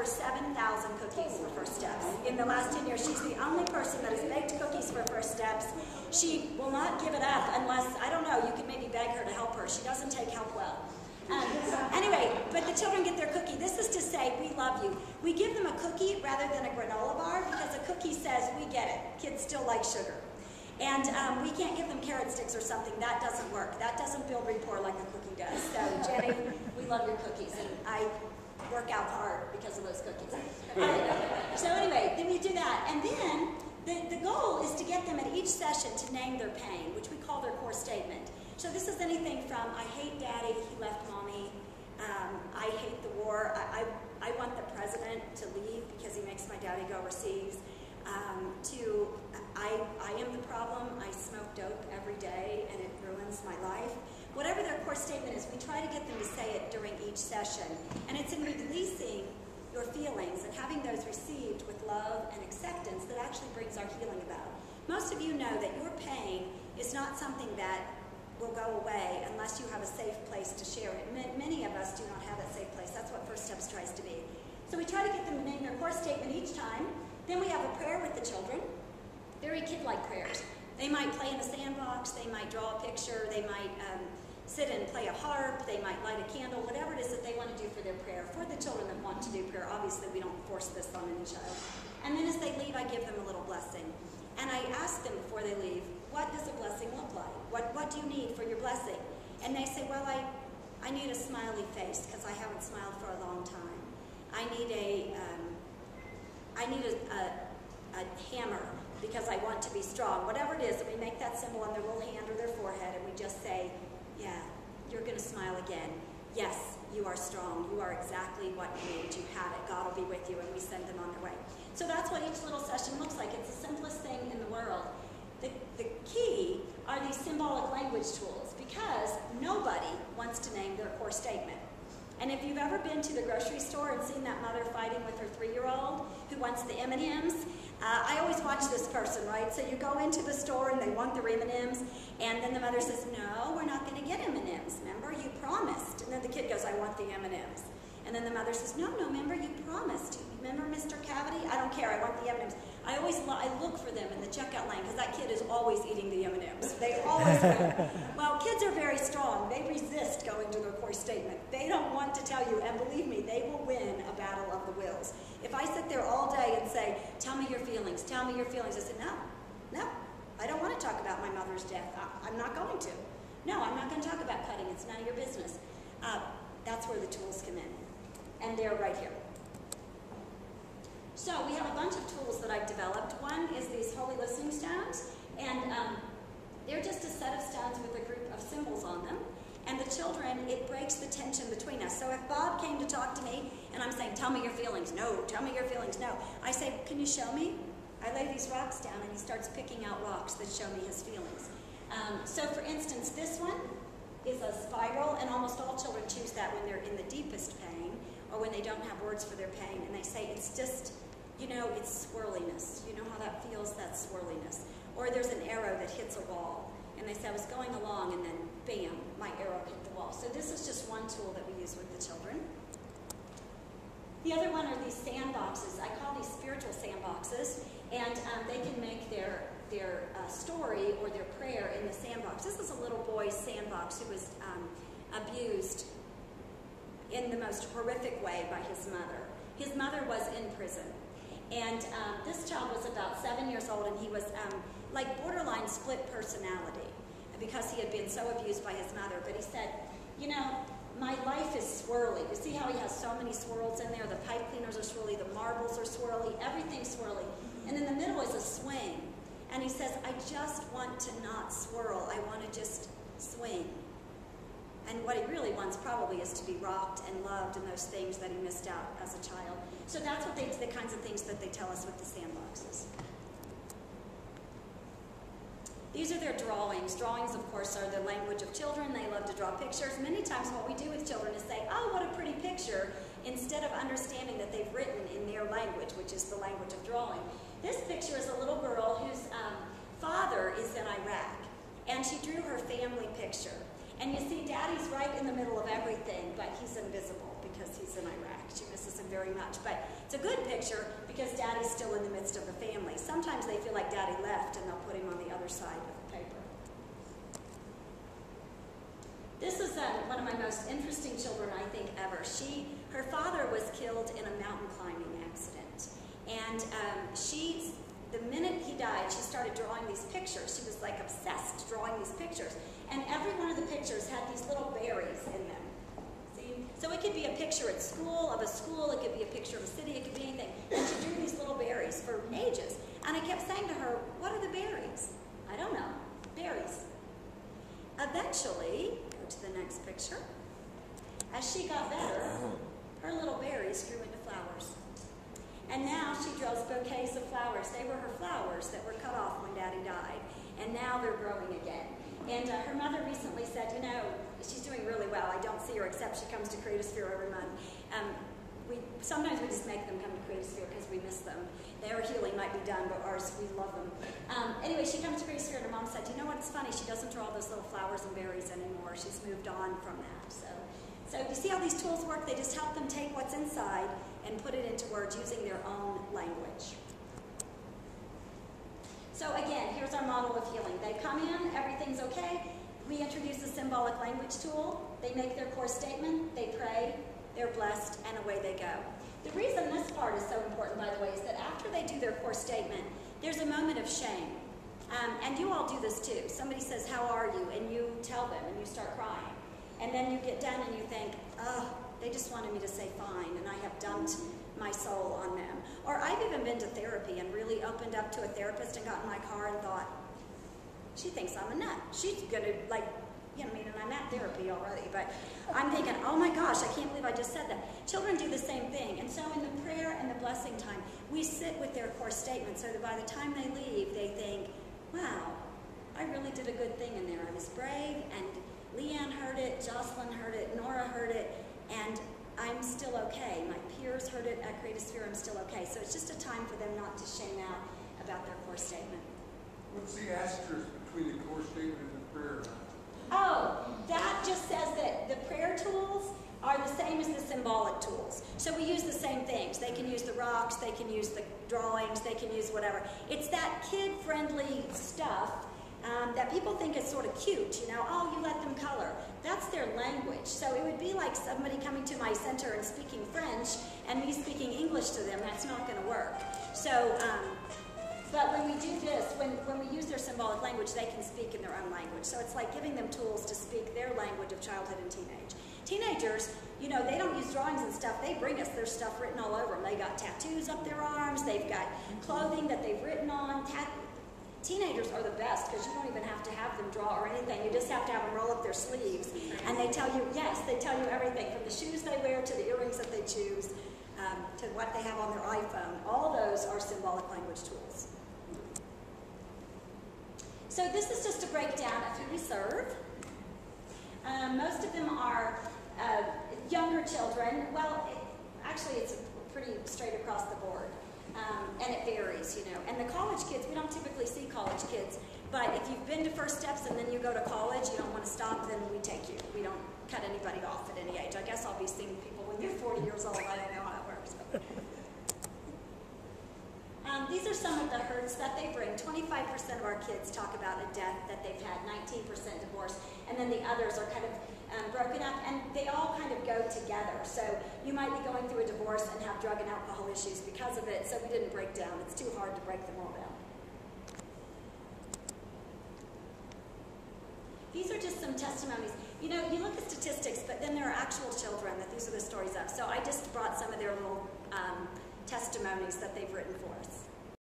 over 7,000 cookies for First Steps. In the last 10 years, she's the only person that has baked cookies for First Steps. She will not give it up unless, I don't know, you could maybe beg her to help her. She doesn't take help well. Anyway, but the children get their cookie. This is to say, we love you. We give them a cookie rather than a granola bar because a cookie says, we get it. Kids still like sugar. And we can't give them carrot sticks or something. That doesn't work. That doesn't build rapport like a cookie does. So, Jenny, we love your cookies. And I work out hard because of those cookies. So anyway, then we do that. And then the goal is to get them at each session to name their pain, which we call their core statement. So this is anything from, I hate Daddy, he left Mommy. I hate the war. I want the president to leave because he makes my daddy go overseas. To, I am the problem. I smoke dope every day and it ruins my life. Whatever their core statement is, we try to get them to say it during each session. And it's in releasing your feelings and having those received with love and acceptance that actually brings our healing about. Most of you know that your pain is not something that will go away unless you have a safe place to share it. Many of us do not have that safe place. That's what First Steps tries to be. So we try to get them to name their core statement each time. Then we have a prayer with the children. Very kid-like prayers. They might play in a sandbox. They might draw a picture. They might sit and play a harp. They might light a candle. Whatever it is that they want to do for their prayer. For the children that want to do prayer, obviously we don't force this on any child. And then as they leave, I give them a little blessing. And I ask them before they leave, what does a blessing look like? What do you need for your blessing? And they say, well, I need a smiley face because I haven't smiled for a long time. I need a hammer because I want to be strong. Whatever it is, and we make that symbol on their little hand or their forehead, and we just say, yeah, you're going to smile again. Yes, you are strong. You are exactly what you need. You have it. God will be with you, and we send them on their way. So that's what each little session looks like. It's the simplest thing in the world. The key are these symbolic language tools because nobody wants to name their core statement. And if you've ever been to the grocery store and seen that mother fighting with her 3-year-old who wants the M&Ms, I always watch this person, right? So you go into the store and they want their M&Ms, and then the mother says, no, we're not going to get M&Ms. Remember, you promised. And then the kid goes, I want the M&Ms. And then the mother says, no, remember, you promised. Remember Mr. Cavity? I don't care, I want the M&Ms. I look for them in the checkout lane because that kid is always eating the M&Ms. They always will. Well, kids are very strong. They resist going to their core statement. They don't want to tell you, and believe me, they will win a battle of the wills. If I sit there all day and say, tell me your feelings, tell me your feelings, I said, no, I don't want to talk about my mother's death. I'm not going to. No, I'm not going to talk about cutting. It's none of your business. That's where the tools come in. And they're right here. So we have a bunch of tools that I've developed. One is these holy listening stones, and they're just a set of stones with a group of symbols on them. And the children, it breaks the tension between us. So if Bob came to talk to me, and I'm saying, tell me your feelings, no, tell me your feelings, no. I say, can you show me? I lay these rocks down, and he starts picking out rocks that show me his feelings. So for instance, this one is a spiral, and almost all children choose that when they're in the deepest pain, or when they don't have words for their pain, and they say, it's just, it's swirliness. You know how that feels, that swirliness. Or there's an arrow that hits a wall, and they say, I was going along, and then, bam, my arrow hit the wall. So this is just one tool that we use with the children. The other one are these sandboxes. I call these spiritual sandboxes, and they can make their story or their prayer in the sandbox. This is a little boy's sandbox who was abused in the most horrific way by his mother. His mother was in prison. And this child was about 7 years old, and he was like borderline split personality because he had been so abused by his mother. But he said, my life is swirly. You see how he has so many swirls in there? The pipe cleaners are swirly, the marbles are swirly, everything's swirly. And in the middle is a swing. And he says, I just want to not swirl. I want to just swing. And what he really wants probably is to be rocked and loved and those things that he missed out as a child. So that's what the kinds of things that they tell us with the sandboxes. These are their drawings. Drawings, of course, are the language of children. They love to draw pictures. Many times what we do with children is say, oh, what a pretty picture, instead of understanding that they've written in their language, which is the language of drawing. This picture is a little girl whose father is in Iraq, and she drew her family picture. And you see, Daddy's right in the middle of everything, but he's invisible because he's in Iraq. She misses him very much. But it's a good picture because Daddy's still in the midst of the family. Sometimes they feel like Daddy left and they'll put him on the other side of the paper. This is one of my most interesting children, I think, ever. Her father was killed in a mountain climbing accident. And the minute he died, she started drawing these pictures. She was like obsessed drawing these pictures. And every one of the pictures had these little berries in them. See? So it could be a picture at school, of a school, it could be a picture of a city, it could be anything. And she drew these little berries for ages. And I kept saying to her, what are the berries? I don't know. Berries. Eventually, go to the next picture. As she got better, her little berries grew into flowers. And now she draws bouquets of flowers. They were her flowers that were cut off when Daddy died. And now they're growing again. And her mother recently said, you know, she's doing really well. I don't see her except she comes to Creatosphere every month. Sometimes we just make them come to Creatosphere because we miss them. Their healing might be done, but ours, we love them. Anyway, she comes to Creatosphere and her mom said, you know what, it's funny, she doesn't draw those little flowers and berries anymore. She's moved on from that. So you see how these tools work? They just help them take what's inside and put it into words using their own language. So again, here's our model of healing. They come in, everything's okay. We introduce a symbolic language tool. They make their core statement, they pray, they're blessed, and away they go. The reason this part is so important, by the way, is that after they do their core statement, there's a moment of shame. And you all do this too. Somebody says, how are you? And you tell them, and you start crying. And then you get done and you think, oh, they just wanted me to say fine, and I have dumped my soul on them. Or I've even been to therapy and really opened up to a therapist and got in my car and thought, she thinks I'm a nut. She's going to, like, you know, I mean, and I'm at therapy already, but I'm thinking, oh my gosh, I can't believe I just said that. Children do the same thing. And so in the prayer and the blessing time, we sit with their core statement so that by the time they leave, they think, wow, I really did a good thing in there. I was brave, and Leanne heard it, Jocelyn heard it, Nora heard it, and I'm still okay. My peers heard it at Creatosphere, I'm still okay. So it's just a time for them not to shame out about their core statement. What's the asterisk between the core statement and the prayer? Oh, that just says that the prayer tools are the same as the symbolic tools. So we use the same things. They can use the rocks, they can use the drawings, they can use whatever. It's that kid-friendly stuff that people think is sort of cute, you know, oh, you let them color. That's their language. So it would be like somebody coming to my center and speaking French and me speaking English to them. That's not going to work. So, but when we do this, when we use their symbolic language, they can speak in their own language. So it's like giving them tools to speak their language of childhood and teenage. Teenagers, you know, they don't use drawings and stuff. They bring us their stuff written all over them. They got tattoos up their arms. They've got clothing that they've written on. Teenagers are the best because you don't even have to have them draw or anything. You just have to have them roll up their sleeves. And they tell you, yes, they tell you everything from the shoes they wear to the earrings that they choose to what they have on their iPhone. All those are symbolic language tools. So this is just a breakdown of who we serve. Most of them are younger children. Well, actually, it's pretty straight across the board. And it varies, you know. And the college kids, we don't typically see college kids. But if you've been to First Steps and then you go to college, you don't want to stop, then we take you. We don't cut anybody off at any age. I guess I'll be seeing people when they're 40 years old. I don't know how it works. But. These are some of the hurts that they bring. 25% of our kids talk about a death that they've had, 19% divorce, and then the others are kind of broken up, and they all kind of go together. So you might be going through a divorce and have drug and alcohol issues because of it, so we didn't break down. It's too hard to break them all down. These are just some testimonies. You know, you look at statistics, but then there are actual children that these are the stories of. So I just brought some of their little testimonies that they've written for us.